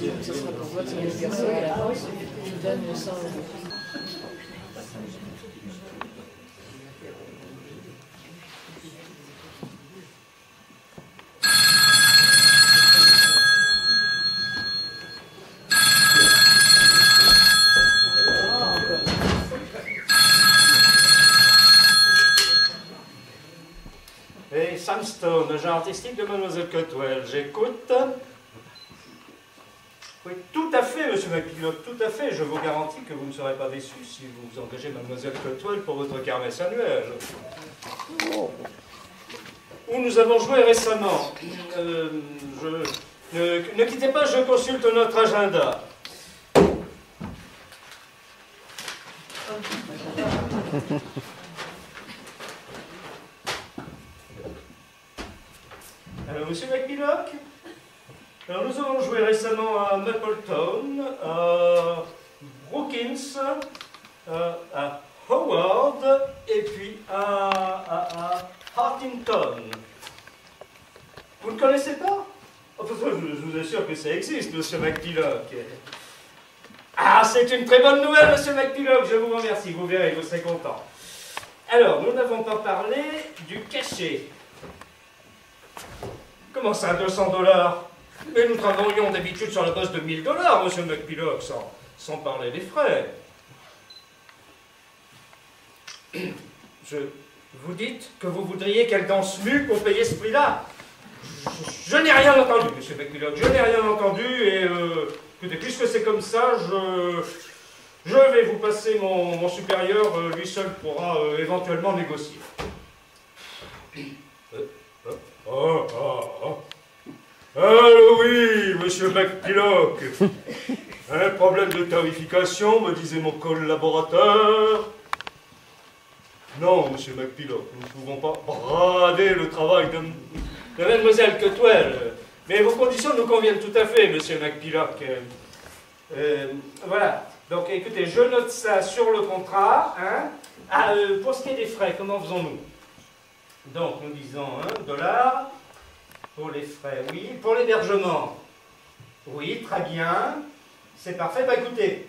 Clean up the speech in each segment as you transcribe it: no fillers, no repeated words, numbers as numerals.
Ça sera pour votre anniversaire. Je vous donne 100 €. Et Sam Stone, agent artistique de Mademoiselle Cotwell, j'écoute. Oui, tout à fait, monsieur McPillock, tout à fait. Je vous garantis que vous ne serez pas déçu si vous engagez Mademoiselle Cotwell pour votre kermesse annuelle. Où nous avons joué récemment. Ne quittez pas, je consulte notre agenda. Alors, monsieur McPillock, alors nous avons joué récemment à Mapletown, à Brookings, à Howard et puis à Hartington. Vous ne connaissez pas? Enfin, je vous assure que ça existe, monsieur McPillock. Ah, c'est une très bonne nouvelle, monsieur McPillock, je vous remercie, vous verrez, vous serez content. Alors, nous n'avons pas parlé du cachet. Comment ça, 200 $? Mais nous travaillons d'habitude sur la base de 1000 $, monsieur McPillock, sans parler des frais. Vous dites que vous voudriez qu'elle danse nue pour payer ce prix-là? Je n'ai rien entendu, monsieur McPillock, je n'ai rien entendu, et écoutez, puisque c'est comme ça, je vais vous passer mon supérieur, lui seul pourra éventuellement négocier. Alors oui, monsieur McPillock. Un problème de tarification, me disait mon collaborateur. Non, monsieur McPillock, nous ne pouvons pas brader le travail de mademoiselle Cotwell. Mais vos conditions nous conviennent tout à fait, monsieur McPillock. Voilà. Donc écoutez, je note ça sur le contrat. Hein. Pour ce qui est des frais, comment faisons-nous? Donc nous disons $1. Pour les frais, oui. Pour l'hébergement, oui, très bien. C'est parfait. Bah écoutez,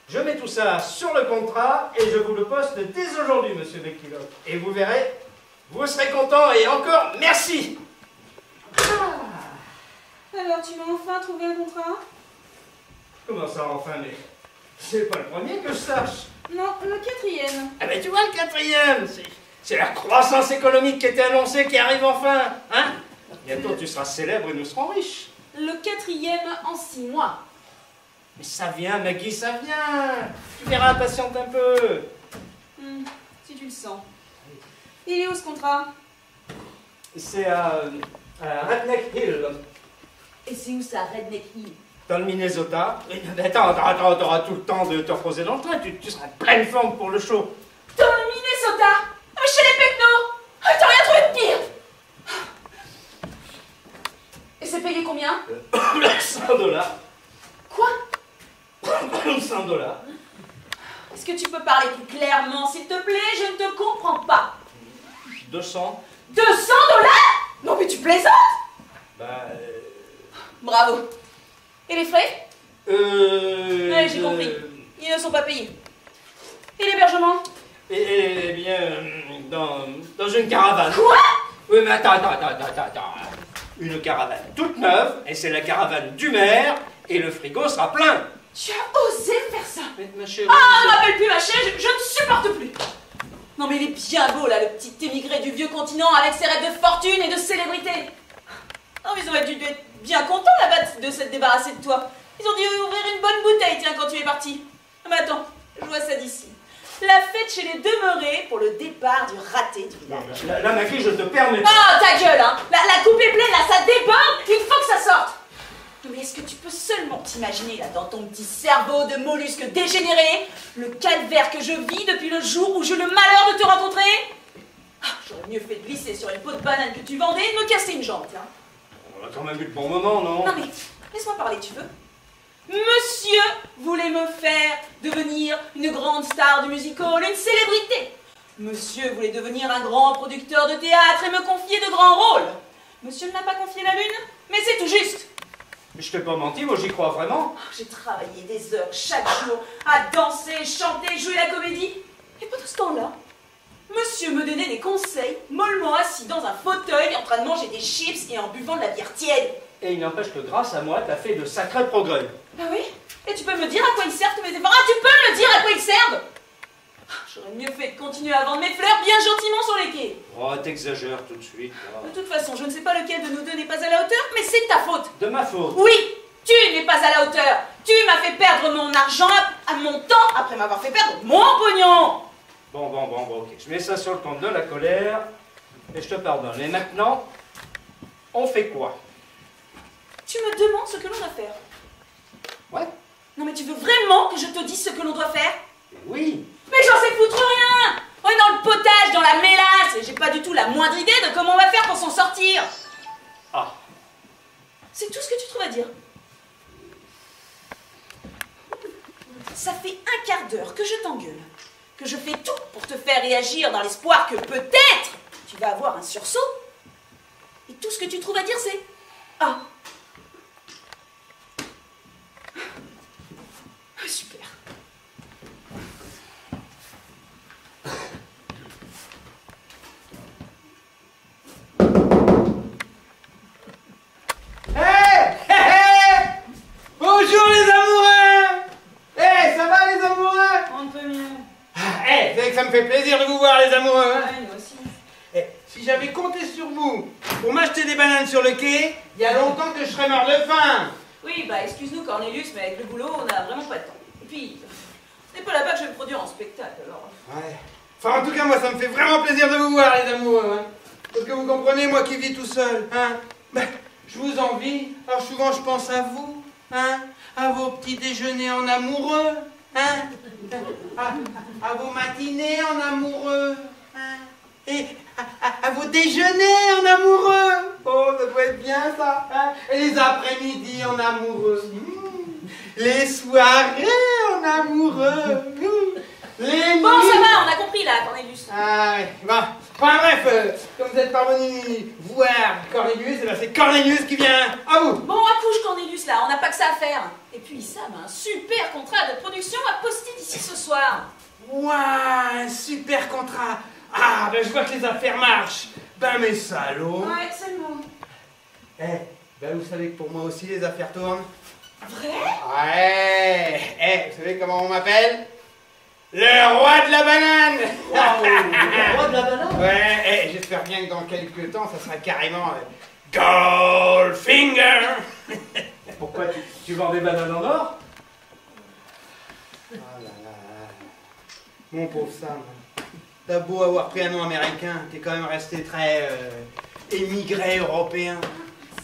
je mets tout ça sur le contrat et je vous le poste dès aujourd'hui, monsieur McPillock. Et vous verrez, vous serez content et encore merci. Alors, tu m'as enfin trouvé un contrat? Comment ça, enfin, mais c'est pas le premier que je sache. Non, le 4e. Ah ben tu vois, le 4e, c'est la croissance économique qui était annoncée qui arrive enfin, hein? Bientôt tu seras célèbre et nous serons riches. Le 4e en 6 mois. Mais ça vient, Maggie, ça vient. Tu verras, patiente un peu. Si tu le sens. Il est où ce contrat? C'est à Redneck Hill. Et c'est où ça, Redneck Hill? Dans le Minnesota. Attends, t'auras tout le temps de te reposer dans le train. Tu seras en pleine forme pour le show. Dans le Minnesota? Chez les Pecnos? T'as rien trouvé de pire? Et c'est payé combien? 100 $. Quoi? 100 $. Est-ce que tu peux parler plus clairement, s'il te plaît? Je ne te comprends pas. 200. 200 $? Non mais tu plaisantes? Bah... Bravo. Et les frais? Ouais, j'ai compris. Ils ne sont pas payés. Et l'hébergement? Eh bien, dans une caravane. Quoi? Oui, mais attends. Une caravane toute neuve, et c'est la caravane du maire, et le frigo sera plein. Tu as osé faire ça? Mais ma chérie... Ah, m'appelle plus ma chérie, je ne supporte plus. Non mais il est bien beau là, le petit émigré du vieux continent avec ses rêves de fortune et de célébrité. Non mais ils auraient dû être bien contents là-bas de s'être débarrassés de toi. Ils ont dû ouvrir une bonne bouteille, tiens, quand tu es parti. Mais attends, je vois ça d'ici. La fête chez les demeurés pour le départ du raté du village. Là, ma fille, je te permets pas. Ah, ta gueule, hein. La coupe est pleine, là, ça déborde une fois que ça sorte. Non, mais est-ce que tu peux seulement t'imaginer, là, dans ton petit cerveau de mollusque dégénéré, le calvaire que je vis depuis le jour où j'ai eu le malheur de te rencontrer? J'aurais mieux fait de glisser sur une peau de banane que tu vendais et de me casser une jambe, tiens. On a quand même eu de bons moments, non? Non, mais laisse-moi parler, tu veux? Monsieur voulait me faire devenir une grande star du music-hall, une célébrité. Monsieur voulait devenir un grand producteur de théâtre et me confier de grands rôles. Monsieur ne m'a pas confié la lune, mais c'est tout juste. Je t'ai pas menti, moi j'y crois vraiment. J'ai travaillé des heures chaque jour à danser, chanter, jouer la comédie. Et pendant ce temps-là, monsieur me donnait des conseils, mollement assis dans un fauteuil, en train de manger des chips et en buvant de la bière tiède. Et il n'empêche que grâce à moi, t'as fait de sacrés progrès. Ah oui? Et tu peux me dire à quoi ils servent tous mes efforts? Ah, tu peux me dire à quoi ils servent? J'aurais mieux fait de continuer à vendre mes fleurs bien gentiment sur les quais. Oh, t'exagères tout de suite. Là. De toute façon, je ne sais pas lequel de nous deux n'est pas à la hauteur, mais c'est de ta faute. De ma faute. Oui, tu n'es pas à la hauteur. Tu m'as fait perdre mon argent à mon temps après m'avoir fait perdre mon pognon. Bon, ok. Je mets ça sur le compte de la colère et je te pardonne. Et maintenant, on fait quoi? Tu me demandes ce que l'on doit faire. Ouais. Non mais tu veux vraiment que je te dise ce que l'on doit faire? Oui. Mais j'en sais foutre rien. On est dans le potage, dans la mélasse, et j'ai pas du tout la moindre idée de comment on va faire pour s'en sortir. Ah. C'est tout ce que tu trouves à dire. Ça fait un quart d'heure que je t'engueule, que je fais tout pour te faire réagir dans l'espoir que peut-être tu vas avoir un sursaut. Et tout ce que tu trouves à dire, c'est « Ah !» Super. Bonjour les amoureux! Ça va les amoureux? On ne peut mieux. Vous savez que ça me fait plaisir de vous voir les amoureux. Hein? Ouais, nous aussi. Si j'avais compté sur vous pour m'acheter des bananes sur le quai, il y a longtemps que je serais mort de faim. Oui, bah excuse-nous Cornelius, mais avec le boulot, on n'a vraiment pas de temps. Et puis, ce n'est pas là-bas que je vais me produire en spectacle, alors... Ouais. Enfin, en tout cas, moi, ça me fait vraiment plaisir de vous voir, les amoureux. Hein. Parce que vous comprenez, moi qui vis tout seul, hein, ben, je vous envie. Alors souvent, je pense à vous, hein, à vos petits déjeuners en amoureux, hein, à vos matinées en amoureux, hein, et à vos déjeuners en amoureux. Oh, ça doit être bien, ça. Hein, et les après-midi en amoureux. Les soirées en amoureux. Les Bon, nuits... ça va, on a compris là, Cornelius. Ah ouais, bon. Enfin bref, comme vous êtes parvenu voir Cornelius, eh ben, c'est Cornelius qui vient à vous. Bon, accouche Cornelius là, on n'a pas que ça à faire. Et puis Sam a un super contrat de production à poster d'ici ce soir. Ouah, un super contrat. Ah, ben je vois que les affaires marchent. Ben mes salauds. Ouais, c'est le mot. Ben vous savez que pour moi aussi les affaires tournent. Vrai? Ouais. Vous savez comment on m'appelle? Le roi de la banane. Wow, le roi de la banane. Ouais, j'espère bien que dans quelques temps, ça sera carrément Goldfinger. Pourquoi tu vends des bananes en or? Oh là là. Mon pauvre Sam, t'as beau avoir pris un nom américain, t'es quand même resté très émigré européen.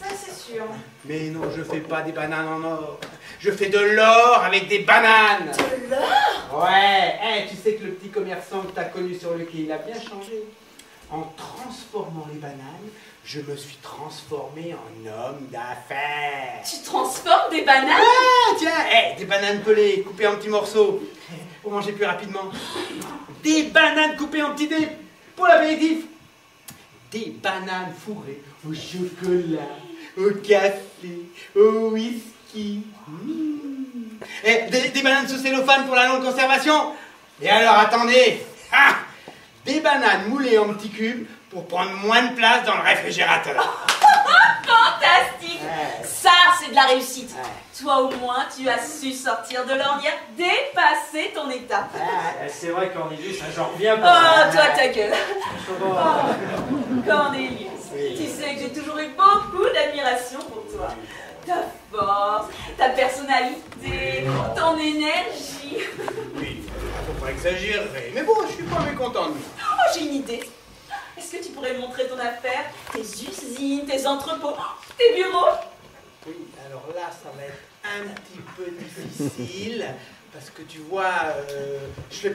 Ça, c'est sûr. Mais non, je fais pas des bananes en or. Je fais de l'or avec des bananes. De l'or? Ouais, tu sais que le petit commerçant que t'as connu sur le quai, il a bien changé. En transformant les bananes, je me suis transformé en homme d'affaires. Tu transformes des bananes? Ah, tiens, des bananes pelées, coupées en petits morceaux, pour manger plus rapidement. Des bananes coupées en petits dés, pour l'apéritif. Des bananes fourrées au chocolat, au café, au whisky. Des bananes sous cellophane pour la longue conservation. Et alors, attendez, des bananes moulées en petits cubes pour prendre moins de place dans le réfrigérateur. Fantastique! Ouais. Ça, c'est de la réussite. Ouais. Toi, au moins, tu as su sortir de l'ornière, dépasser ton état. C'est vrai, Cornelius, j'en reviens Oh, pas. toi, ta gueule. Oh. Cornelius, Oui. tu sais que j'ai toujours eu beaucoup d'admiration pour toi. Ta force, ta personnalité, ton énergie. Oui, faut pas exagérer. Mais bon, je suis pas mécontent de moi. Oh, j'ai une idée. Est-ce que tu pourrais me montrer ton affaire, tes usines, tes entrepôts, tes bureaux? Oui, alors là, ça va être un petit peu difficile. Parce que tu vois, je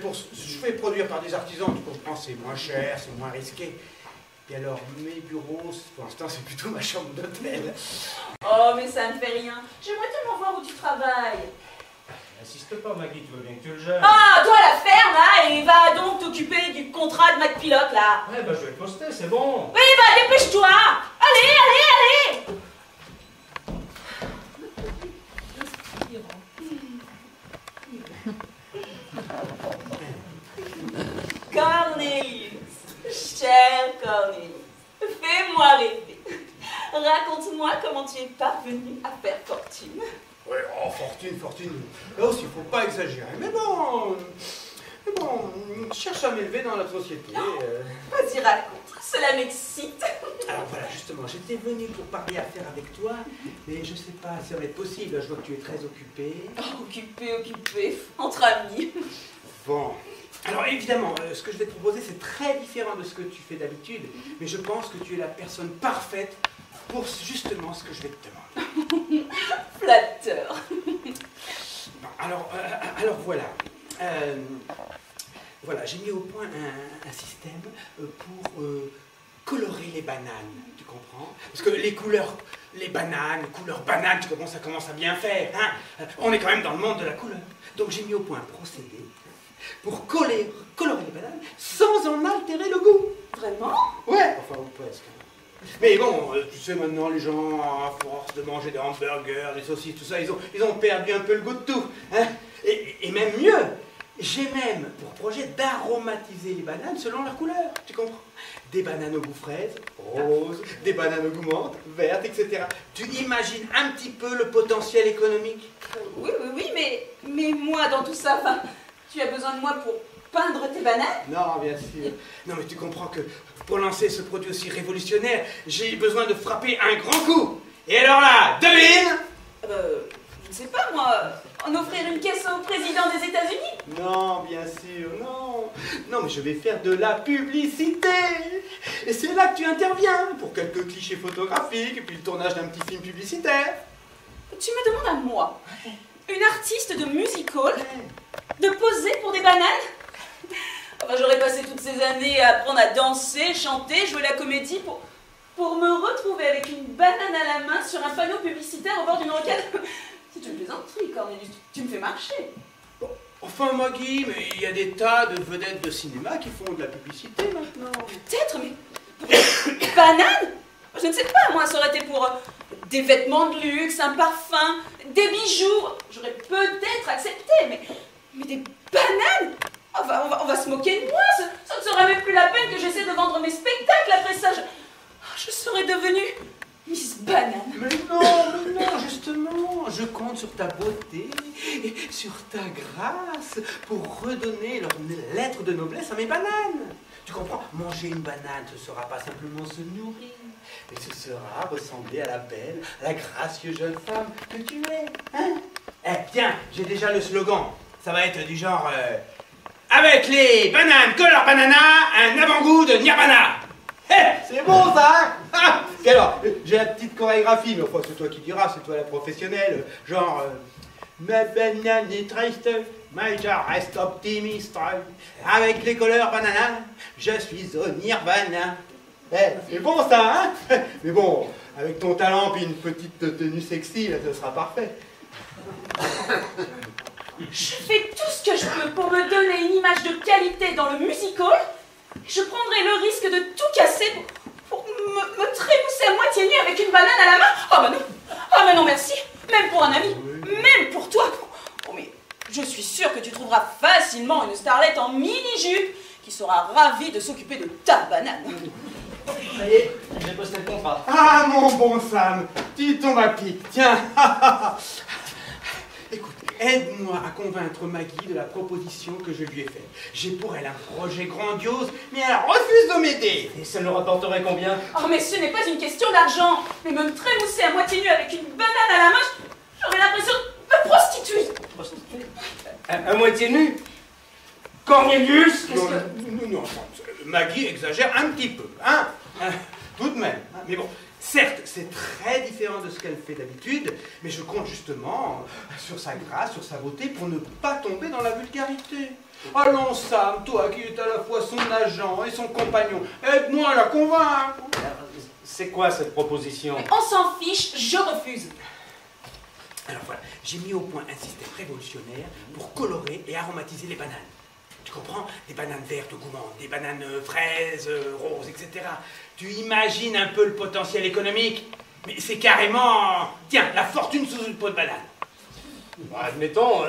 fais produire par des artisans, tu comprends, c'est moins cher, c'est moins risqué. Et alors, mes bureaux, pour l'instant, c'est plutôt ma chambre d'hôtel. Oh, mais ça ne fait rien. J'aimerais tellement voir où tu travailles. Insiste pas, Maggie, tu veux bien que tu le gères. Ah, toi, la ferme, là, et va donc t'occuper du contrat de McPillock, là. Ouais, bah je vais le poster, c'est bon. Oui, bah, dépêche-toi. Allez, allez, allez. tu es parvenu à faire fortune. Ouais, oh, fortune. Là aussi, il faut pas exagérer. Mais bon, je cherche à m'élever dans la société. Vas-y, raconte, cela m'excite. Alors voilà, justement, j'étais venu pour parler affaires avec toi, mais je sais pas, ça va être possible, je vois que tu es très occupé. Oh, occupé, entre amis. Bon, alors évidemment, ce que je vais te proposer, c'est très différent de ce que tu fais d'habitude, mais je pense que tu es la personne parfaite pour justement ce que je vais te demander. Flatteur. Bon, alors voilà. Voilà, j'ai mis au point un système pour colorer les bananes, tu comprends? Parce que les couleurs bananes, tu comprends, ça commence à bien faire, hein? On est quand même dans le monde de la couleur. Donc j'ai mis au point un procédé pour colorer les bananes sans en altérer le goût. Vraiment? Ouais, enfin, ou presque. Mais bon, tu sais, maintenant, les gens, à force de manger des hamburgers, des saucisses, tout ça, ils ont perdu un peu le goût de tout, hein? Et même mieux, j'ai même pour projet d'aromatiser les bananes selon leur couleur, tu comprends? Des bananes au goût fraise, rose, des bananes au goût menthe, verte, etc. Tu imagines un petit peu le potentiel économique? Oui, mais moi, dans tout ça, enfin, tu as besoin de moi pour peindre tes bananes? Non, bien sûr. Non, mais tu comprends que pour lancer ce produit aussi révolutionnaire, j'ai besoin de frapper un grand coup. Et alors là, devine? Je ne sais pas, moi, en offrir une caisse au président des États-Unis? Non, bien sûr, non. Non, mais je vais faire de la publicité. Et c'est là que tu interviens, pour quelques clichés photographiques, et puis le tournage d'un petit film publicitaire. Tu me demandes à moi, une artiste de music-hall, de poser pour des bananes? Enfin, j'aurais passé toutes ces années à apprendre à danser, chanter, jouer la comédie pour me retrouver avec une banane à la main sur un panneau publicitaire au bord d'une rocade. C'est une plaisanterie, Cornelius, tu me fais marcher. Bon, enfin, Maggie, mais il y a des tas de vedettes de cinéma qui font de la publicité maintenant. Peut-être, mais pour des bananes? Je ne sais pas, moi, ça aurait été pour des vêtements de luxe, un parfum, des bijoux. J'aurais peut-être accepté, mais des bananes? On va se moquer de moi, ça ne serait même plus la peine que j'essaie de vendre mes spectacles après ça. Je serais devenue Miss Banane. Mais non, justement, je compte sur ta beauté et sur ta grâce pour redonner leur lettre de noblesse à mes bananes. Tu comprends? Manger une banane, ce sera pas simplement se nourrir, mais ce sera ressembler à la belle, à la gracieuse jeune femme que tu es. Hein? Eh, tiens, j'ai déjà le slogan. Ça va être du genre... avec les bananes Color Banana, un avant-goût de Nirvana. C'est bon ça, hein? Alors, j'ai la petite chorégraphie, mais enfin c'est toi qui diras, c'est toi la professionnelle. Genre, ma banane est triste, mais je reste optimiste. Avec les couleurs banana, je suis au Nirvana. C'est bon ça, hein? Mais bon, avec ton talent puis une petite tenue sexy, là, ce sera parfait. Je fais tout ce que je peux pour me donner une image de qualité dans le music-hall. Je prendrai le risque de tout casser pour me trémousser à moitié nue avec une banane à la main. Oh mais non, merci. Même pour un ami, même pour toi. Oh mais je suis sûre que tu trouveras facilement une starlette en mini-jupe qui sera ravie de s'occuper de ta banane. Ça y est, j'ai posté le contrat. Ah mon bon Sam, tu tombes à pic, tiens. Écoute, aide-moi à convaincre Maggie de la proposition que je lui ai faite. J'ai pour elle un projet grandiose, mais elle refuse de m'aider. Et ça me rapporterait combien? Oh mais ce n'est pas une question d'argent. Mais me trémousser à moitié nue avec une banane à la main, j'aurais l'impression de me prostituer. Prostituée? À moitié nu? Cornelius? Non, Maggie exagère un petit peu, hein, tout de même. Hein. Mais bon, certes, c'est très différent de ce qu'elle fait d'habitude, mais je compte justement sur sa grâce, sur sa beauté, pour ne pas tomber dans la vulgarité. Allons, Sam, toi qui es à la fois son agent et son compagnon, aide-moi à la convaincre. C'est quoi cette proposition? On s'en fiche, je refuse. Alors voilà, j'ai mis au point un système révolutionnaire pour colorer et aromatiser les bananes. Tu comprends? Des bananes vertes au goût menthe, des bananes fraises, roses, etc. Tu imagines un peu le potentiel économique? Mais c'est carrément... Tiens, la fortune sous une peau de banane. Bon, admettons,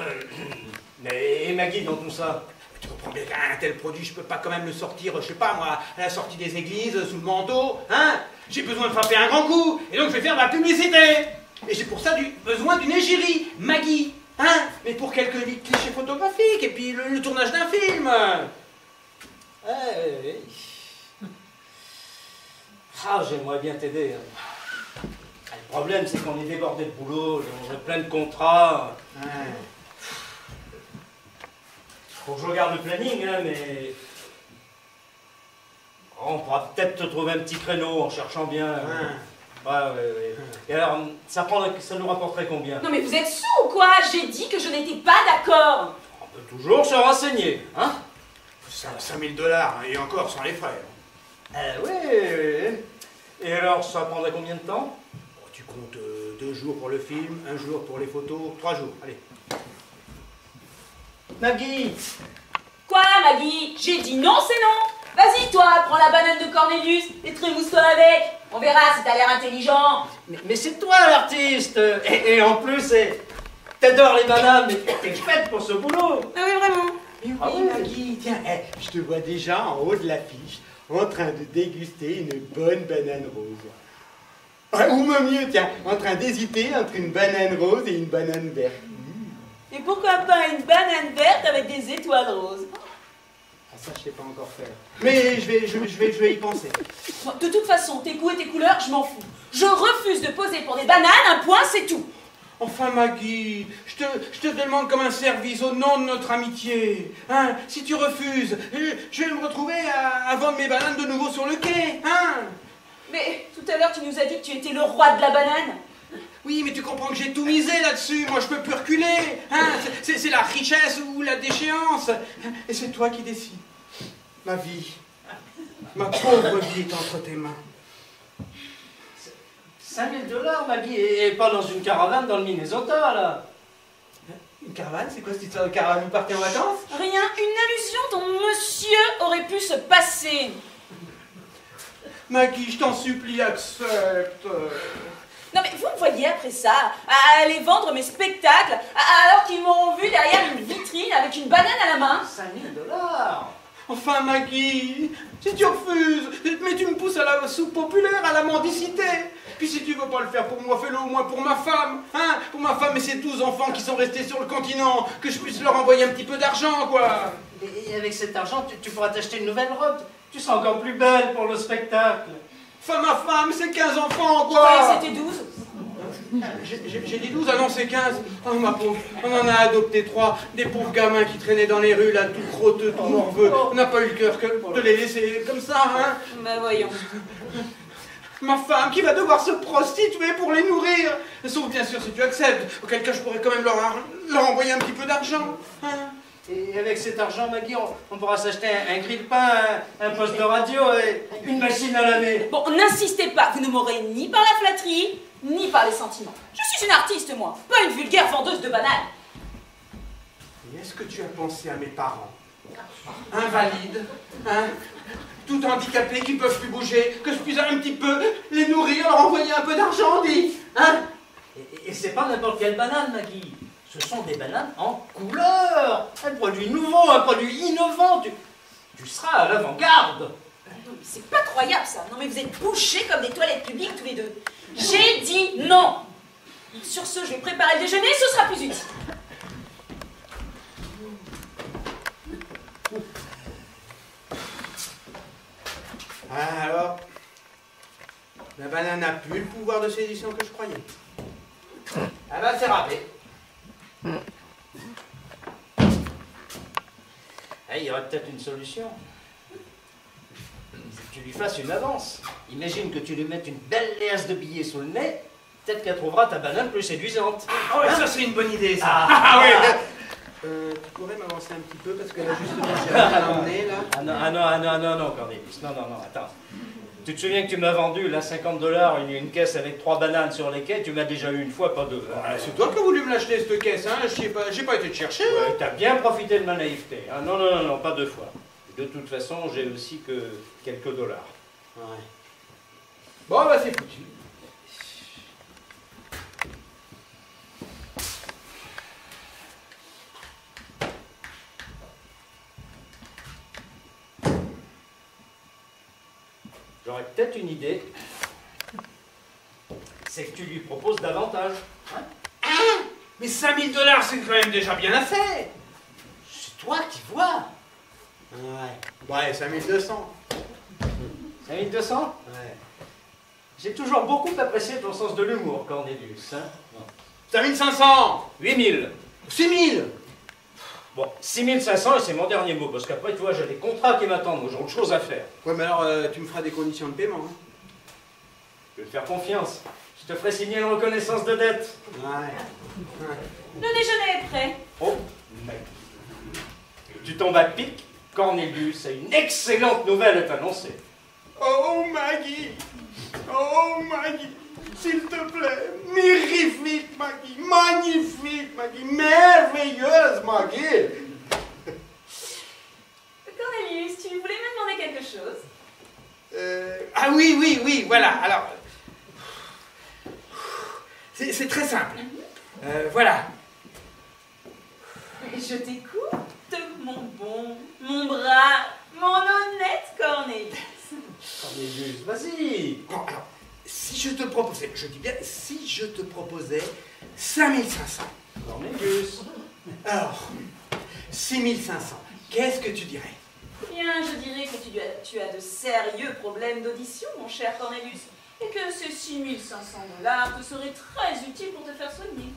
mais et Maggie dans tout ça? Tu comprends bien qu'un tel produit, je peux pas quand même le sortir, je sais pas moi, à la sortie des églises, sous le manteau, hein? J'ai besoin de frapper un grand coup, et donc je vais faire de la publicité. Et j'ai pour ça besoin d'une égérie, Maggie. Hein? Mais pour quelques clichés photographiques, et puis le tournage d'un film. Ah, j'aimerais bien t'aider. Le problème, c'est qu'on est débordé de boulot, on a plein de contrats. Faut que je regarde le planning, hein, mais... Oh, on pourra peut-être te trouver un petit créneau en cherchant bien. Ouais. Et alors, ça nous rapporterait combien? Non mais vous êtes sous ou quoi? J'ai dit que je n'étais pas d'accord. On peut toujours se renseigner, hein? 5 000 $, et encore sans les frais. Oui. Et alors, ça prendrait combien de temps? Tu comptes 2 jours pour le film, 1 jour pour les photos, 3 jours, allez. Maggie! Quoi Maggie? J'ai dit non, c'est non. Vas-y toi, prends la banane de Cornelius et trémousse-toi avec. On verra si t'as l'air intelligent. Mais c'est toi l'artiste! Et en plus, t'adores les bananes, mais t'es faite pour ce boulot! Ah oui, vraiment? Ah oui, Maggie, tiens, je te vois déjà en haut de l'affiche, en train de déguster une bonne banane rose. Ou même mieux, tiens, en train d'hésiter entre une banane rose et une banane verte. Et pourquoi pas une banane verte avec des étoiles roses? Ah, ça, je sais pas encore faire. Mais je vais y penser. Bon, de toute façon, tes goûts et tes couleurs, je m'en fous. Je refuse de poser pour des bananes, un point, c'est tout. Enfin, Maggie, je te demande comme un service au nom de notre amitié. Hein, si tu refuses, je vais me retrouver à vendre mes bananes de nouveau sur le quai. Hein? Mais tout à l'heure, tu nous as dit que tu étais le roi de la banane. Oui, mais tu comprends que j'ai tout misé là-dessus. Moi, je peux plus reculer. Hein? C'est la richesse ou la déchéance. Et c'est toi qui décides. Ma vie, ma pauvre vie est entre tes mains. 5 000 $, Maggie, et pas dans une caravane dans le Minnesota, là. Une caravane? C'est quoi cette histoire de caravane? Vous partez en vacances? Rien, une allusion dont monsieur aurait pu se passer. Maggie, je t'en supplie, accepte. Non mais vous me voyez après ça, à aller vendre mes spectacles, alors qu'ils m'auront vu derrière une vitrine avec une banane à la main. 5 000 $. Enfin, Maggie, si tu refuses, mais tu me pousses à la soupe populaire, à la mendicité. Puis si tu veux pas le faire pour moi, fais-le au moins pour ma femme. Hein? Pour ma femme et ses 12 enfants qui sont restés sur le continent, que je puisse leur envoyer un petit peu d'argent, quoi. Et avec cet argent, tu pourras t'acheter une nouvelle robe. Tu seras encore plus belle pour le spectacle. Enfin, ma femme, c'est 15 enfants, Je croyais quoi. que c'était 12. J'ai dit 12, ah non, c'est 15. Oh, ma pauvre, on en a adopté 3. Des pauvres gamins qui traînaient dans les rues, là, tout crotteux, tout morveux. On n'a pas eu le cœur que de les laisser comme ça, hein. Bah voyons. Ma femme qui va devoir se prostituer pour les nourrir. Sauf bien sûr si tu acceptes. Auquel cas je pourrais quand même leur envoyer un petit peu d'argent. Hein? Et avec cet argent, Maggie, on pourra s'acheter un grille-pain, un poste de radio et une machine à laver. Bon, n'insistez pas, vous ne m'aurez ni par la flatterie, ni par les sentiments. Je suis une artiste, moi, pas une vulgaire vendeuse de bananes. Et est-ce que tu as pensé à mes parents? Invalides, hein? Tout handicapés qui peuvent plus bouger, que je puisse un petit peu les nourrir, leur envoyer un peu d'argent, dis, hein? Et c'est pas n'importe quelle banane, Maggie. Ce sont des bananes en couleur. Un produit nouveau, un produit innovant. Tu seras à l'avant-garde. C'est pas croyable ça. Non mais vous êtes bouchés comme des toilettes publiques tous les deux. J'ai dit non. Sur ce, je vais préparer le déjeuner, ce sera plus utile. Ah, alors, la banane n'a plus le pouvoir de séduction que je croyais. Ah ben, c'est râpé. Il y aurait peut-être une solution. Tu lui fasses une avance. Imagine que tu lui mettes une belle liasse de billets sous le nez. Peut-être qu'elle trouvera ta banane plus séduisante. Ah ouais, ça c'est une bonne idée, ça. Ah oui. Tu pourrais m'avancer un petit peu parce que là justement j'ai rien à l'emmener là. Non, Cornelius. Non, attends. Tu te souviens que tu m'as vendu là 50 $, une caisse avec 3 bananes sur les quais, tu m'as déjà eu une fois, pas deux. Ah, c'est toi qui as voulu me l'acheter cette caisse, hein. J'ai pas été te chercher. Ouais, t'as bien profité de ma naïveté. Ah, non, pas 2 fois. De toute façon, j'ai aussi que quelques dollars. Ouais. Bon, bah c'est foutu. J'aurais peut-être une idée. c'est que tu lui proposes davantage. Hein? Mais 5 000 $, c'est quand même déjà bien assez. C'est toi qui vois. Ouais, 5 200. 5200? Ouais. J'ai toujours beaucoup apprécié ton sens de l'humour, Cornelius. Hein? 5 500. 8000. 6 000. Bon, 6500 et c'est mon dernier mot, parce qu'après, tu vois, j'ai des contrats qui m'attendent, moi j'ai autre chose à faire. Ouais, mais alors, tu me feras des conditions de paiement. Hein. Je vais te faire confiance. Je te ferai signer une reconnaissance de dette. Ouais. Le déjeuner est prêt. Oh, mec. Tu tombes à pic, Cornelius a une excellente nouvelle à t'annoncer. Oh, Maggie. Oh, Maggie. S'il te plaît. Mirifique, Maggie. Magnifique, Maggie. Merveilleuse, Maggie. Cornelius, tu voulais me demander quelque chose? Ah oui, voilà. Alors, c'est très simple. Voilà. Je t'écoute, mon bon, mon brave, mon honnête Cornelius. Cornelius, vas-y. Bon, alors, si je te proposais, je dis bien, si je te proposais 5 500. Cornelius. Alors, 6 500, qu'est-ce que tu dirais? Bien, je dirais que tu as de sérieux problèmes d'audition, mon cher Cornelius, et que ces 6 500 $ te seraient très utiles pour te faire soigner.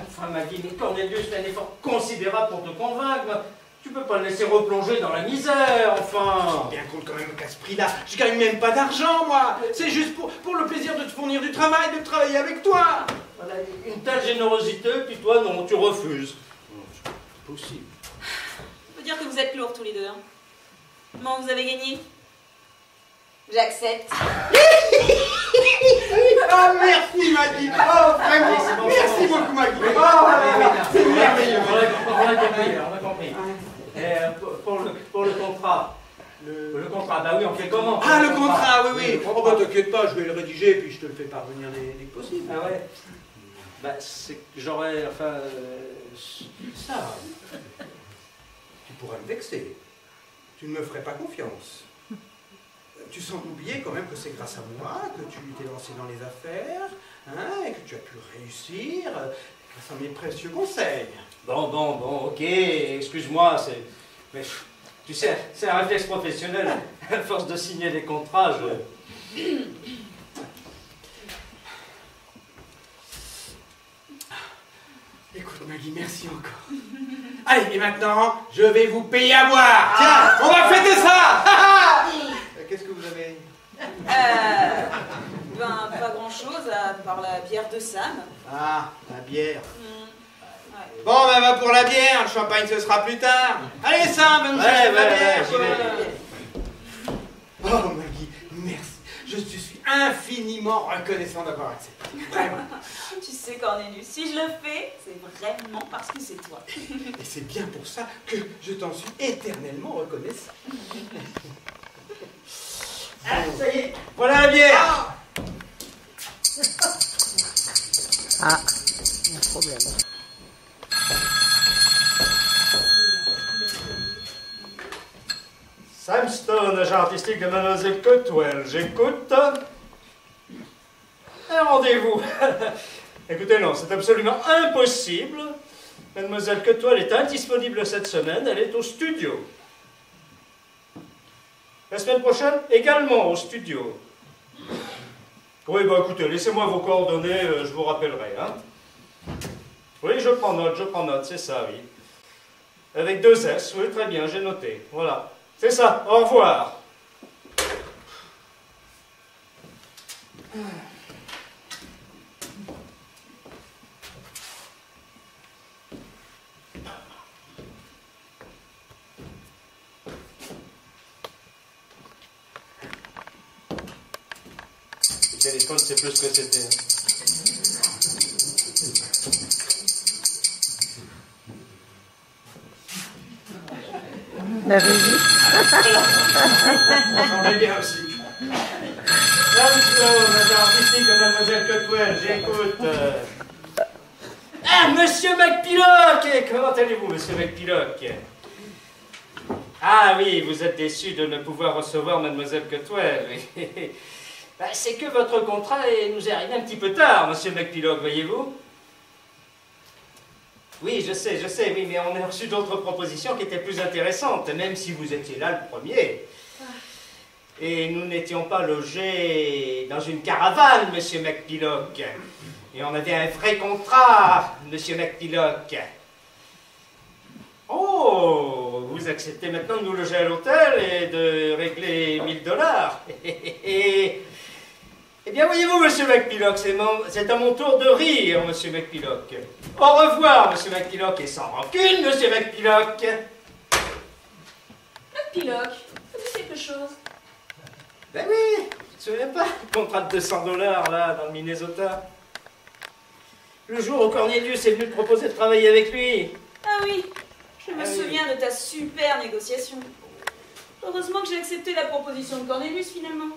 Enfin, Maggie, mais Cornelius fait un effort considérable pour te convaincre. Tu peux pas le laisser replonger dans la misère, enfin. Bien compte quand même qu'à ce prix-là, je gagne même pas d'argent, moi. C'est juste pour le plaisir de te fournir du travail, de travailler avec toi. Voilà, une telle générosité, puis toi, non, tu refuses. C'est possible. Je peux dire que vous êtes lourds tous les deux. Hein. Comment vous avez gagné? J'accepte. Ah, merci, Maggie. Oh, vraiment. Bon, Merci beaucoup, Maggie. Oui. Oh, C'est merveilleux. on a compris. Pour le contrat. Le contrat, bah oui, on fait comment? Ah, le contrat, oui. Le Oh, contrat. bah, t'inquiète pas, je vais le rédiger, puis je te le fais parvenir dès que possible. Ah ouais? Bah, c'est que j'aurais, enfin... Ça, tu pourrais me vexer. Tu ne me ferais pas confiance. Tu sembles oublier quand même que c'est grâce à moi que tu t'es lancé dans les affaires, hein, et que tu as pu réussir grâce à mes précieux conseils. Bon, ok, excuse-moi, c'est... Mais, tu sais, c'est un réflexe professionnel. À force de signer des contrats, je... Écoute, Maggie, merci encore. Allez, et maintenant, je vais vous payer à boire. Tiens, on va fêter ça. Qu'est-ce que vous avez? Ben, pas grand-chose à part la bière de Sam. Ah, la bière. Ouais. Bon, ben va pour la bière, le champagne ce sera plus tard. Allez, Sam, va nous chercher de la bière. j'y vais. Oh, Maggie, merci. Je suis infiniment reconnaissant d'avoir accepté. Vraiment. Tu sais, Cornelius, si je le fais, c'est vraiment parce que c'est toi. Et c'est bien pour ça que je t'en suis éternellement reconnaissant. Ah, ça y est. Voilà la bière. Ah, il y a un problème. Sam Stone, agent artistique de Mademoiselle Cotwell, j'écoute. Un rendez-vous. Écoutez, non, c'est absolument impossible. Mademoiselle Cotwell est indisponible cette semaine, elle est au studio. La semaine prochaine, également au studio. Oui, bah écoutez, laissez-moi vos coordonnées, je vous rappellerai. Hein. Oui, je prends note, c'est ça, oui. Avec 2 S, oui, très bien, j'ai noté. Voilà. C'est ça, au revoir. Le téléphone, c'est plus ce que c'était. La régie. On est bien aussi. Agent artistique de Mademoiselle Cotwell, j'écoute. Ah, Monsieur McPillock! Comment allez-vous, Monsieur McPillock? Ah oui, vous êtes déçu de ne pouvoir recevoir Mademoiselle Cotwell. Bah, c'est que votre contrat nous est arrivé un petit peu tard, monsieur McPillock, voyez-vous. Oui, je sais, oui, mais on a reçu d'autres propositions qui étaient plus intéressantes, même si vous étiez là le premier. Et nous n'étions pas logés dans une caravane, monsieur McPillock. Et on avait un vrai contrat, monsieur McPillock. Oh, vous acceptez maintenant de nous loger à l'hôtel et de régler 1000 $. Eh bien, voyez-vous, monsieur McPillock, c'est à mon tour de rire, monsieur McPillock. Au revoir, monsieur McPillock, et sans rancune, monsieur McPillock. McPillock, fais quelque chose. Ben oui, tu te souviens pas, contrat de 200 $, là, dans le Minnesota. Le jour où Cornelius est venu te proposer de travailler avec lui. Ah oui, je me souviens de ta super négociation. Heureusement que j'ai accepté la proposition de Cornelius, finalement.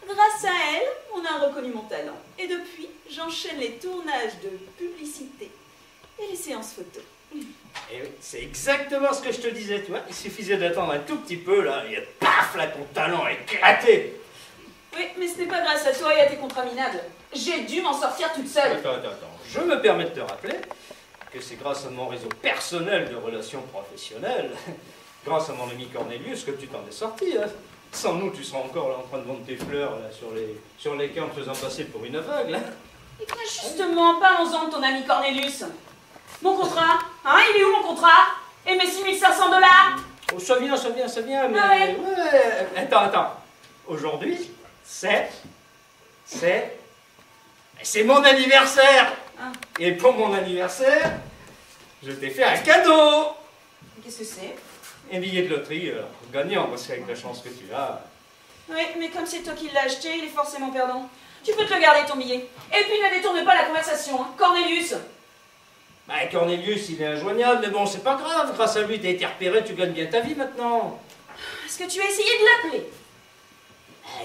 Grâce à elle, on a reconnu mon talent. Et depuis, j'enchaîne les tournages de publicité et les séances photos. Et oui, c'est exactement ce que je te disais, tu vois. Il suffisait d'attendre un tout petit peu, là, et paf, là, ton talent est éclaté. Oui, mais ce n'est pas grâce à toi et à tes contrats minables. J'ai dû m'en sortir toute seule. Attends. Je me permets de te rappeler que c'est grâce à mon réseau personnel de relations professionnelles, grâce à mon ami Cornelius, que tu t'en es sorti, hein. Sans nous, tu seras encore là en train de vendre tes fleurs là, sur les quais en te faisant passer pour une aveugle. Hein. Et bien justement, parlons-en de ton ami Cornelius. Mon contrat, hein, il est où mon contrat? Et mes 6500 $? Oh, ça vient, mais... Ah ouais. Ouais. Attends. Aujourd'hui, c'est mon anniversaire. Ah. Et pour mon anniversaire, je t'ai fait un cadeau. Qu'est-ce que c'est? Un billet de loterie, gagnant, parce qu'avec la chance que tu as... Oui, mais comme c'est toi qui l'as acheté, il est forcément perdant. Tu peux te le garder, ton billet. Et puis ne détourne pas la conversation, hein. Cornelius. Bah, Cornelius, il est injoignable, mais bon, c'est pas grave. Grâce à lui, t'as été repéré, tu gagnes bien ta vie maintenant. Est-ce que tu as essayé de l'appeler?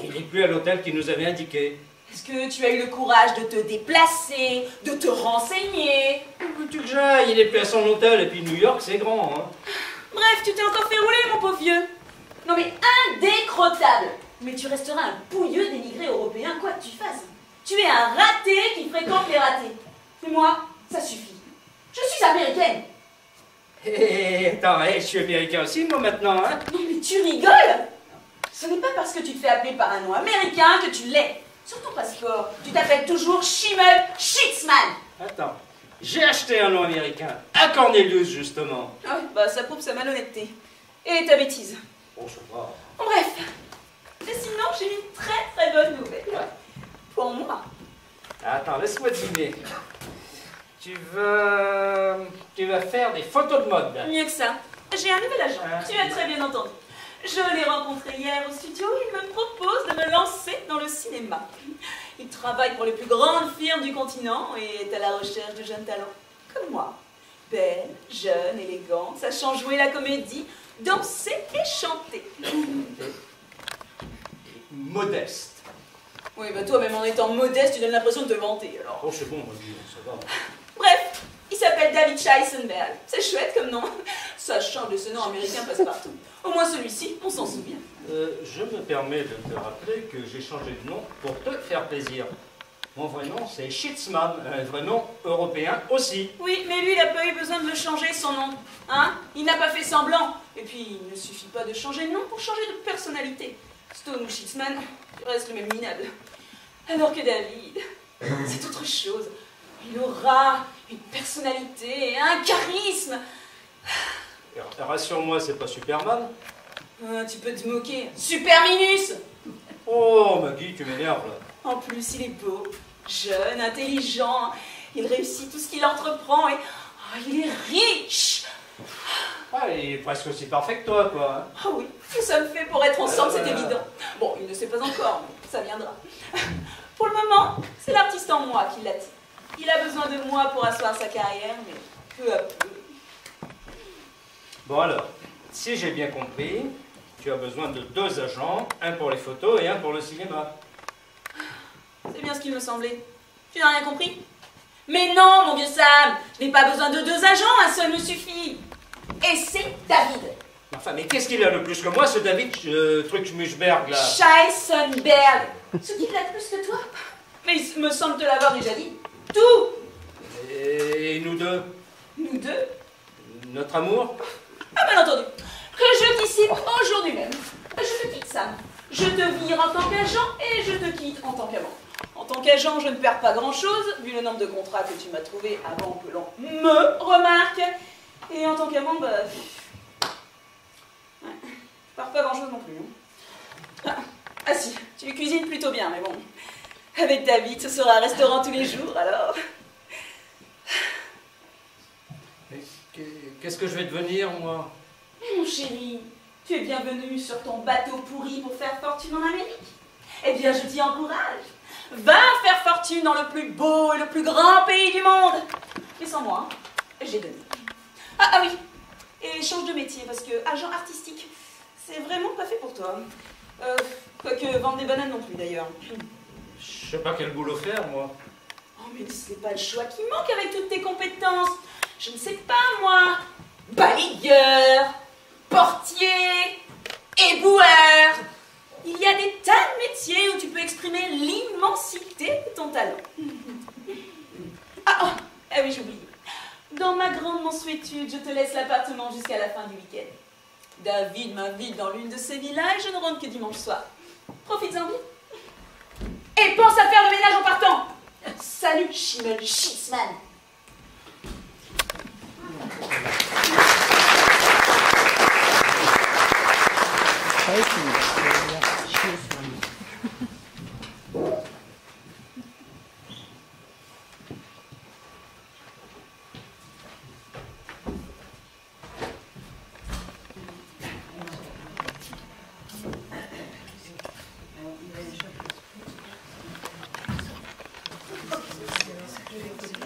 Il n'est plus à l'hôtel qu'il nous avait indiqué. Est-ce que tu as eu le courage de te déplacer, de te renseigner? Où veux-tu que j'aille? Il n'est plus à son hôtel, et puis New York, c'est grand, hein. Bref, tu t'es encore fait rouler, mon pauvre vieux. Non mais indécrottable. Mais tu resteras un pouilleux d'émigré européen, quoi que tu fasses. Tu es un raté qui fréquente les ratés. Mais moi, ça suffit. Je suis américaine. Attends, je suis américain aussi, moi, maintenant, hein. Non mais tu rigoles. Ce n'est pas parce que tu te fais appeler par un nom américain que tu l'es. Sur ton passeport, tu t'appelles toujours Schimmel Schitzman. Attends, j'ai acheté un nom américain, à Cornelius, justement. Ah oui, bah ça prouve sa malhonnêteté. Et ta bêtise. Bon, ça va. Bref. Mais sinon, j'ai une très bonne nouvelle. Ouais. Pour moi. Attends, laisse-moi deviner. Tu vas faire des photos de mode. Mieux que ça. J'ai un nouvel agent. Ah. Tu as très bien entendu. Je l'ai rencontré hier au studio. Il me propose de me lancer dans le cinéma. Il travaille pour les plus grandes firmes du continent et est à la recherche de jeunes talents. Comme moi. Belle, jeune, élégante, sachant jouer la comédie, danser et chanter. Modeste. Oui, bah toi, même en étant modeste, tu donnes l'impression de te vanter, alors. Oh, c'est bon, ça va. Bref, il s'appelle David Scheisenberg. C'est chouette comme nom. Ça change de ce nom américain passe-partout. Au moins celui-ci, on s'en souvient. Je me permets de te rappeler que j'ai changé de nom pour te faire plaisir. Mon vrai nom, c'est Schitzman, un vrai nom européen aussi. Oui, mais lui, il n'a pas eu besoin de le changer, son nom. Hein? Il n'a pas fait semblant. Et puis, il ne suffit pas de changer de nom pour changer de personnalité. Stone ou Schitzman, tu restes le même minable. Alors que David, c'est autre chose. Une aura, une personnalité, un charisme. Rassure-moi, c'est pas Superman. Tu peux te moquer. Superminus. Oh, Maggie, tu m'énerves là. En plus, il est beau, jeune, intelligent. Il réussit tout ce qu'il entreprend et il est riche. Ah, il est presque aussi parfait que toi, quoi. Hein. Ah oui, nous sommes faits pour être ensemble, c'est évident. Bon, il ne sait pas encore, mais ça viendra. Pour le moment, c'est l'artiste en moi qui l'attire. Il a besoin de moi pour asseoir sa carrière, mais peu à peu. Bon alors, si j'ai bien compris, tu as besoin de 2 agents, un pour les photos et un pour le cinéma. C'est bien ce qu'il me semblait. Tu n'as rien compris? Mais non, mon vieux Sam, je n'ai pas besoin de 2 agents, un seul me suffit. Et c'est David. Enfin, mais qu'est-ce qu'il a de plus que moi, ce David Truxmushberg, là? Scheissenberg. Ce qu'il a de plus que toi? Mais il me semble te l'avoir déjà dit. Tout. Et nous deux? Nous deux? Notre amour? Ah, bien entendu. Que je dissipe aujourd'hui même. Je te quitte, Sam. Je te vire en tant qu'agent et je te quitte en tant qu'amant. En tant qu'agent, je ne perds pas grand-chose, vu le nombre de contrats que tu m'as trouvés avant que l'on me remarque. Et en tant qu'amant, bah... ouais, je perds pas grand-chose non plus. Hein. Ah si, tu cuisines plutôt bien, mais bon. Avec David, ce sera un restaurant tous les jours, alors... Qu'est-ce que je vais devenir, moi? Mon chéri, tu es bienvenu sur ton bateau pourri pour faire fortune en Amérique. Eh bien, je t'y encourage. Va faire fortune dans le plus beau et le plus grand pays du monde. Mais sans moi, j'ai donné. Ah oui, et change de métier, parce que agent artistique, c'est vraiment pas fait pour toi. Quoique vendre des bananes non plus, d'ailleurs. Je sais pas quel boulot faire, moi. Oh, mais c'est pas le choix qui manque avec toutes tes compétences. Je ne sais pas, moi. Balayeur, portier, éboueur. Il y a des tas de métiers où tu peux exprimer l'immensité de ton talent. Ah oui, j'ai oublié. Dans ma grande mansuétude, je te laisse l'appartement jusqu'à la fin du week-end. David m'invite dans l'une de ses villas et je ne rentre que dimanche soir. Profites-en bien. Et pense à faire le ménage en partant. Salut, Schimmel Schitzmann.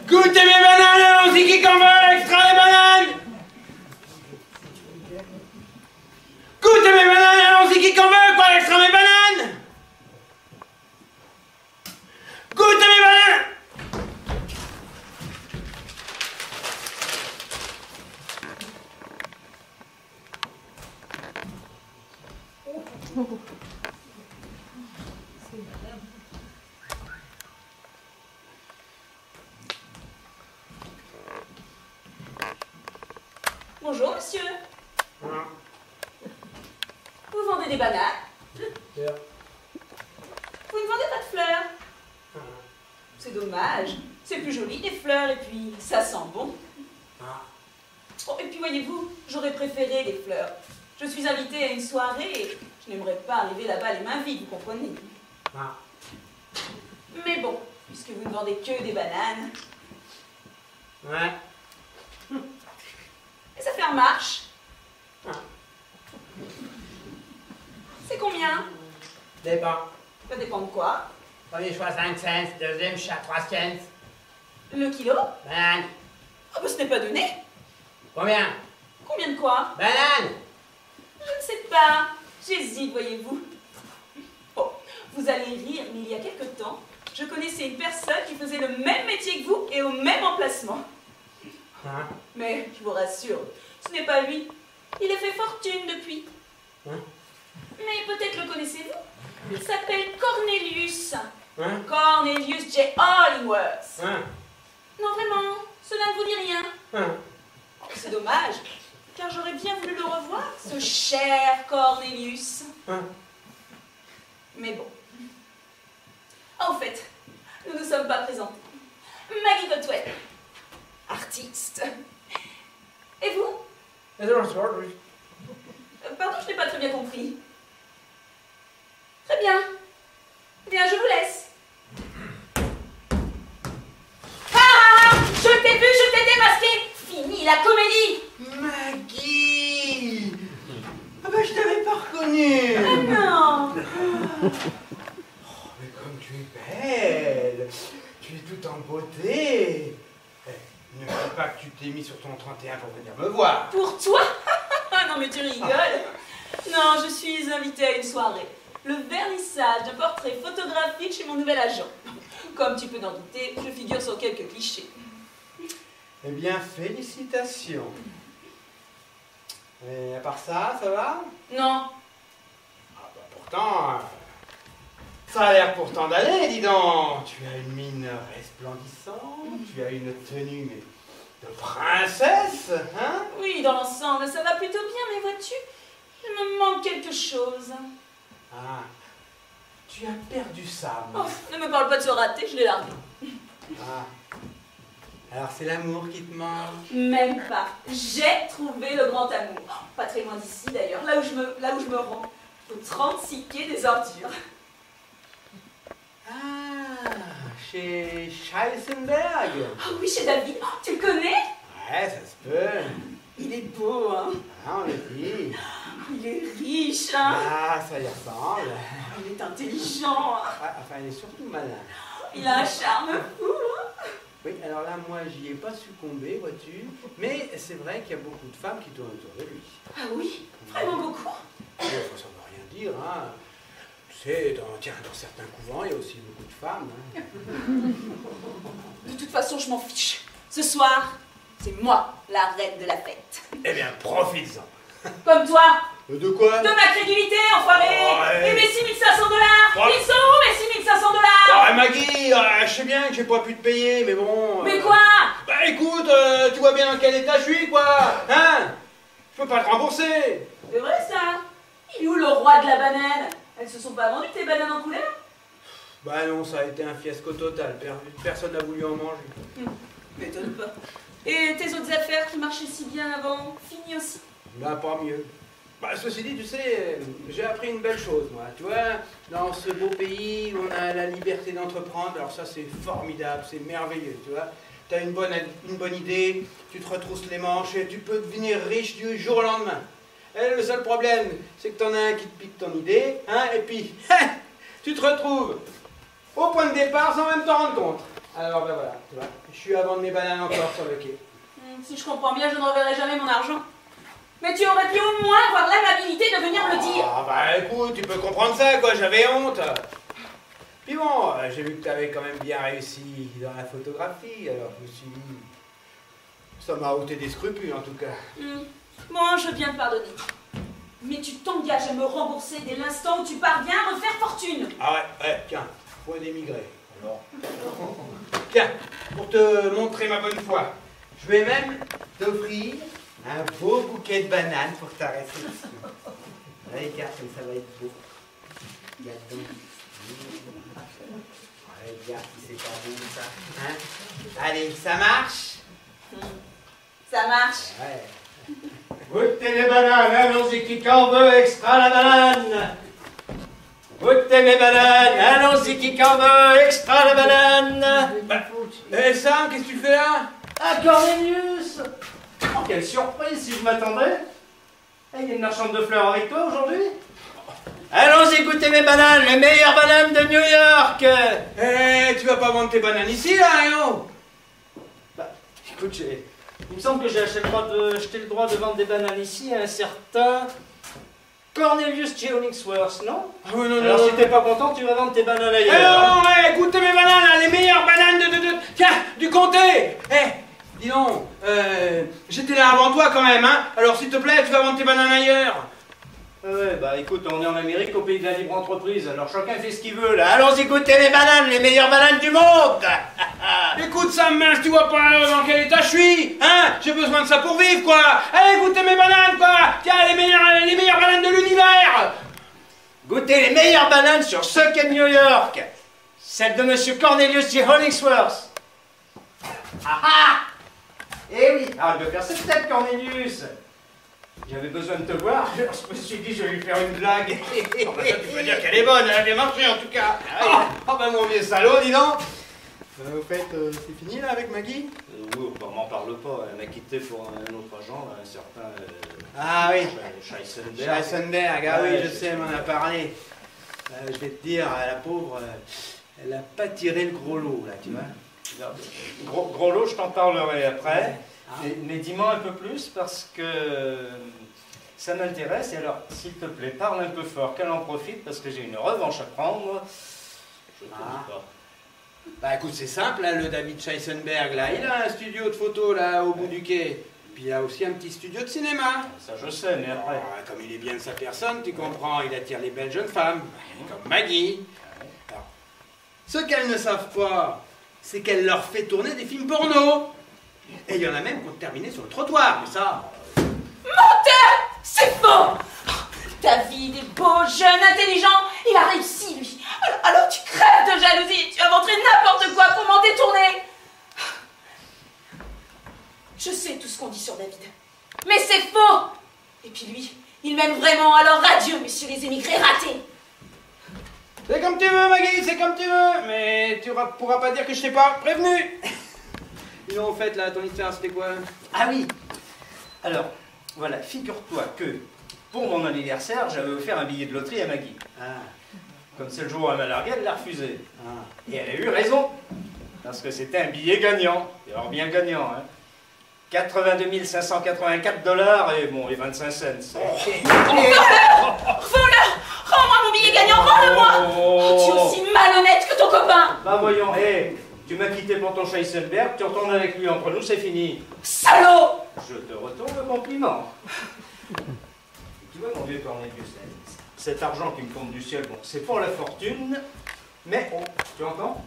Goûtez mes bananes, allons-y, qui qu'en veut, extra les bananes. Goûtez mes bananes, allons-y, qui qu'en veut, quoi, extra mes bananes. Goûtez mes bananes. Bonjour, monsieur. Vous vendez des bananes? Vous ne vendez pas de fleurs? C'est dommage. C'est plus joli, des fleurs, et puis ça sent bon. Oh, et puis voyez-vous, j'aurais préféré les fleurs. Je suis invitée à une soirée et je n'aimerais pas arriver là-bas les mains vides, vous comprenez? Mais bon, puisque vous ne vendez que des bananes... Ouais. Et ça fait en marche. C'est combien? Dépend. Ça dépend de quoi? Premier choix 5 cents, deuxième choix 3 cents. Le kilo? Banane. Ah bah ce n'est pas donné. Combien? Combien de quoi? Banane. Je ne sais pas. J'hésite, voyez-vous. Oh, vous allez rire, mais il y a quelque temps, je connaissais une personne qui faisait le même métier que vous et au même emplacement. Mais je vous rassure, ce n'est pas lui. Il a fait fortune depuis. Mais peut-être le connaissez-vous? Il s'appelle Cornelius. Cornelius J. Hollingworth. Non, vraiment, cela ne vous dit rien. Oh, c'est dommage, car j'aurais bien voulu le revoir, ce cher Cornelius. Mais bon. Ah, au fait, nous ne nous sommes pas présentés. Maggie Gottwell, artiste. Et vous? Pardon, je n'ai pas très bien compris. Très bien. Eh bien, je vous laisse. Ah! Je t'ai vu, je t'ai démasqué. Fini la comédie. Maggie. Ah bah je t'avais pas reconnu. Ah non. Oh, mais comme tu es belle. Tu es toute en beauté. Ne dis pas que tu t'es mis sur ton 31 pour venir me voir. Pour toi? Non mais tu rigoles. Non, je suis invitée à une soirée. Le vernissage de portraits photographiques chez mon nouvel agent. Comme tu peux t'en douter, je figure sur quelques clichés. Eh bien, félicitations. Et à part ça va? Non. Ah bah pourtant, ça a l'air pourtant d'aller, dis donc. Tu as une mine resplendissante, tu as une tenue mais de princesse, hein? Oui, dans l'ensemble, ça va plutôt bien, mais vois-tu, il me manque quelque chose. Ah, tu as perdu Sam. Oh, ne me parle pas de ce raté, je l'ai largué. Ah, alors c'est l'amour qui te manque? Même pas. J'ai trouvé le grand amour. Pas très loin d'ici d'ailleurs, là où je me rends. Au 36 quai des ordures. Ah, chez Scheissenberg. Ah oui, chez David. Oh, tu le connais? Ouais, ça se peut. Il est beau, hein? Ah, on le dit. Il est riche, hein? Ah, ça y ressemble. Il est intelligent. Ah, enfin, il est surtout malin. Il a un charme fou, hein? Oui, alors là, moi, j'y ai pas succombé, vois-tu. Mais c'est vrai qu'il y a beaucoup de femmes qui tournent autour de lui. Ah oui? Vraiment beaucoup? Ça ne veut rien dire, hein. Tu sais, dans certains couvents, il y a aussi beaucoup de femmes. Hein. De toute façon, je m'en fiche. Ce soir, c'est moi la reine de la fête. Eh bien, profites-en. Comme toi. De quoi? De ma crédulité, enfoiré. Ouais. Et mes 6 500 $. Ouais. Ils sont où mes 6 500 $? Ah, Maggie, je sais bien que j'ai pas pu te payer, mais bon... Mais quoi? Bah écoute, tu vois bien dans quel état je suis, quoi. Hein? Je peux pas te rembourser. C'est vrai ça? Il est où le roi de la banane? Elles se sont pas vendues tes bananes en couleur? Bah non, ça a été un fiasco total. Personne n'a voulu en manger. M'étonne pas. Et tes autres affaires qui marchaient si bien avant, fini aussi? Bah pas mieux. Bah ceci dit, tu sais, j'ai appris une belle chose, moi. Tu vois, dans ce beau pays où on a la liberté d'entreprendre, alors ça c'est formidable, c'est merveilleux, tu vois. T'as une bonne idée, tu te retrousses les manches et tu peux devenir riche du jour au lendemain. Et le seul problème, c'est que t'en as un qui te pique ton idée, hein, et puis, tu te retrouves au point de départ sans même t'en rendre compte. Alors ben voilà, tu vois, je suis à vendre mes bananes encore sur le quai. Si je comprends bien, je ne reverrai jamais mon argent. Mais tu aurais pu au moins avoir l'amabilité de venir me le dire. Ah bah écoute, tu peux comprendre ça, quoi, j'avais honte. Puis bon, j'ai vu que t'avais quand même bien réussi dans la photographie, alors je me suis dit... Ça m'a ôté des scrupules en tout cas. Moi, je viens de pardonner. Mais tu t'engages à me rembourser dès l'instant où tu parviens à refaire fortune. Ah ouais, tiens, point d'émigré. Alors. Tiens, pour te montrer ma bonne foi, je vais même t'offrir un beau bouquet de bananes pour ta réception. Regarde comme ça va être beau. Regarde donc. Regarde si c'est pas beau ça. Hein? Allez, ça marche? Ça marche. Ouais. Goûtez les bananes, allons-y, qui qu'en veut, extra la banane. Goûtez mes bananes, allons-y, qui qu'en veut, extra la banane. Eh Sam, qu'est-ce que tu fais là? Ah, Cornelius! Oh, quelle surprise si je m'attendais! Il y a une marchande de fleurs avec toi aujourd'hui? Allons-y goûter mes bananes, les meilleures bananes de New York! Eh, tu vas pas vendre tes bananes ici là, Léo? Bah, écoute, il me semble que j'ai acheté le droit de vendre des bananes ici à un certain Cornelius J. Hollingsworth, non? Ah oui, non, Alors non, si t'es pas content, tu vas vendre tes bananes ailleurs. Eh hein. non, goûtez mes bananes là, les meilleures bananes tiens, du comté! Dis donc, j'étais là avant toi quand même, hein? Alors s'il te plaît, tu vas vendre tes bananes ailleurs. Ouais, bah écoute, on est en Amérique, au pays de la libre entreprise, alors chacun fait ce qu'il veut là. Allons-y goûter les bananes, les meilleures bananes du monde! Écoute Sam, mince, tu vois pas dans quel état je suis, hein? J'ai besoin de ça pour vivre, quoi! Allez, goûtez mes bananes, quoi! Tiens, les meilleures bananes de l'univers! Goûtez les meilleures bananes sur ce quai de New York! Celle de Monsieur Cornelius J. Hollingsworth! Ah ah! Eh oui! Arrête de faire cette tête, Cornelius! J'avais besoin de te voir, je me suis dit je vais lui faire une blague. Oh, bah, ça, tu peux dire qu'elle est bonne, elle a bien marché en tout cas. Oh bah mon vieux salaud, dis donc. Au fait, c'est fini là avec Maggie? Oui, on m'en parle pas, elle m'a quitté pour un autre agent, un certain... Ah oui, Scheissenberg. Scheissenberg, ah oui, Ouais, je sais, elle m'en a parlé. Je vais te dire, la pauvre, elle a pas tiré le gros lot là, tu vois. Gros lot, je t'en parlerai après. Ah. Mais dis-moi un peu plus parce que ça m'intéresse. Et alors, s'il te plaît, parle un peu fort, qu'elle en profite parce que j'ai une revanche à prendre. Je te dis pas. Bah écoute, c'est simple, là, le David Scheissenberg, là, il a un studio de photo là au bout du quai. puis il a aussi un petit studio de cinéma. Ça je sais, mais après... Comme il est bien de sa personne, tu comprends, il attire les belles jeunes femmes, comme Maggie. Alors, ce qu'elles ne savent pas, c'est qu'elle leur fait tourner des films porno. Et il y en a même qui ont terminé sur le trottoir, mais ça... Menteur! C'est faux! David est beau, jeune, intelligent, il a réussi, lui. Alors tu crèves de jalousie, tu inventerais n'importe quoi pour m'en détourner. Je sais tout ce qu'on dit sur David, mais c'est faux. Et puis lui, il m'aime vraiment, alors adieu, messieurs les émigrés ratés. C'est comme tu veux, Maggie, c'est comme tu veux. Mais tu pourras pas dire que je t'ai pas prévenu. Dis donc, en fait, là, ton histoire, c'était quoi? Ah oui. Alors, voilà, figure-toi que pour mon anniversaire, j'avais offert un billet de loterie à Maggie. Comme c'est le jour où elle m'a largué, elle l'a refusé. Et elle a eu raison. Parce que c'était un billet gagnant. Et alors bien gagnant, hein. 82 584 $ et bon, et 25 cents. Voleur! Rends-moi mon billet gagnant, rends-le-moi! Tu es aussi malhonnête que ton copain! Bah voyons, hé, tu m'as quitté pour ton Scheissenberg, tu retournes avec lui, entre nous, c'est fini. Salaud! Je te retourne le compliment. Tu vois, mon vieux Cornelius, cet argent qui me tombe du ciel, bon, c'est pour la fortune, mais, oh, tu entends?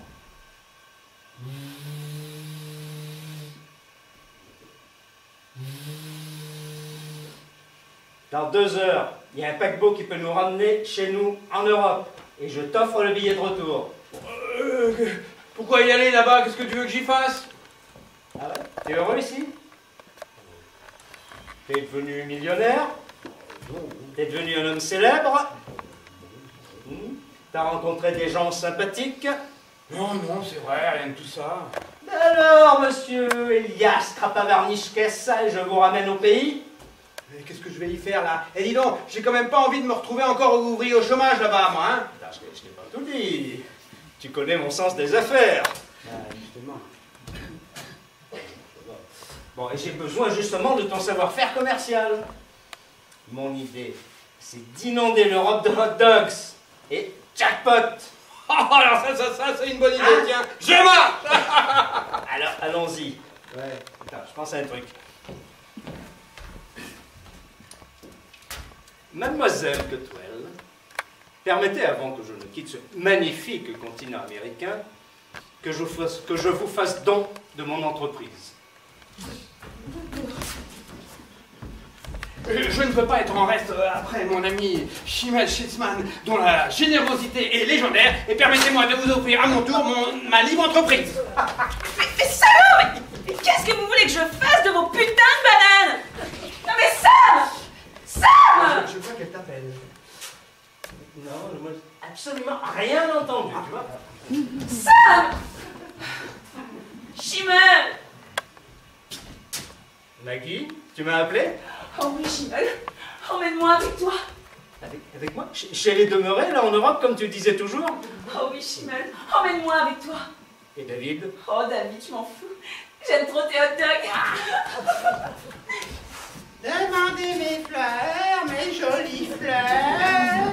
Dans 2 heures, il y a un paquebot qui peut nous ramener chez nous en Europe. Et je t'offre le billet de retour. Pourquoi y aller là-bas? Qu'est-ce que tu veux que j'y fasse? Ah ouais? T'es heureux ici? T'es devenu millionnaire? T'es devenu un homme célèbre? T'as rencontré des gens sympathiques? Non, non, c'est vrai, rien de tout ça. Alors, monsieur Elias Krapavarnichkes, je vous ramène au pays? Mais qu'est-ce que je vais y faire là? Et dis donc, j'ai quand même pas envie de me retrouver encore ouvrier au chômage là-bas, moi, hein? Je t'ai pas tout dit. Tu connais mon sens des affaires. Justement. Bon, et j'ai besoin justement de ton savoir-faire commercial. Mon idée, c'est d'inonder l'Europe de hot dogs. Et jackpot! Oh, alors ça, c'est une bonne idée, tiens. Je marche. Alors, allons-y. Ouais. Attends, je pense à un truc. Mademoiselle Cotwell, permettez, avant que je ne quitte ce magnifique continent américain, que je vous fasse don de mon entreprise. Je ne peux pas être en reste après mon ami Chimel Schitzman, dont la générosité est légendaire, et permettez-moi de vous offrir à mon tour ma libre entreprise. Mais salaud! Mais qu'est-ce que vous voulez que je fasse de vos putains de bananes? Non mais Sam! Sam! Je vois qu'elle t'appelle. Non, moi, absolument rien entendu, tu vois. Sam! Chimel! Maggie, tu m'as appelé? Oh oui, Chimel, emmène-moi avec toi. Avec moi? Chez les demeurés, là, en Europe, comme tu disais toujours? Oh oui, Chimel, emmène-moi avec toi. Et David? Oh David, je m'en fous. J'aime trop tes hot dogs. Demandez mes fleurs, mes jolies fleurs.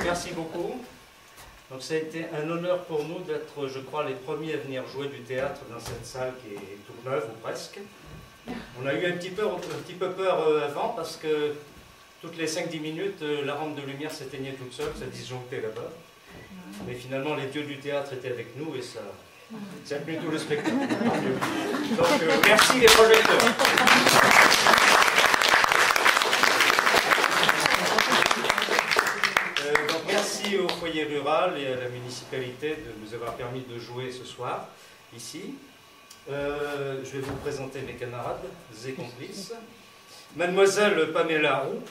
merci beaucoup. Donc ça a été un honneur pour nous d'être, je crois, les premiers à venir jouer du théâtre dans cette salle qui est toute neuve ou presque. On a eu un petit peu peur avant parce que toutes les 5-10 minutes, la rampe de lumière s'éteignait toute seule, ça disjonctait là-bas. Mais finalement, les dieux du théâtre étaient avec nous et ça a plu tout le spectacle. Donc merci les projecteurs. Donc merci au foyer rural et à la municipalité de nous avoir permis de jouer ce soir ici. Je vais vous présenter mes camarades et complices. Mademoiselle Pamela Roux.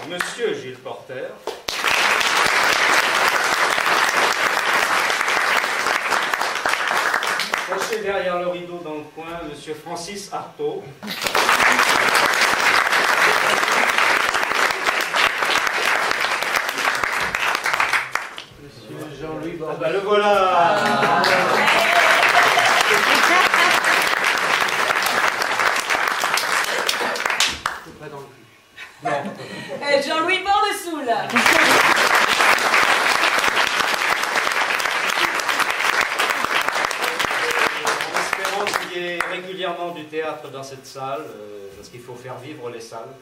Monsieur Gilles Porter. Caché derrière le rideau dans le coin, Monsieur Francis Artaud. Monsieur Jean-Louis Bordeaux. Ah bah le voilà. C'est pas dans le cul. Non. Eh, Jean-Louis Bordessous, là. En espérant qu'il y ait régulièrement du théâtre dans cette salle, parce qu'il faut faire vivre les salles.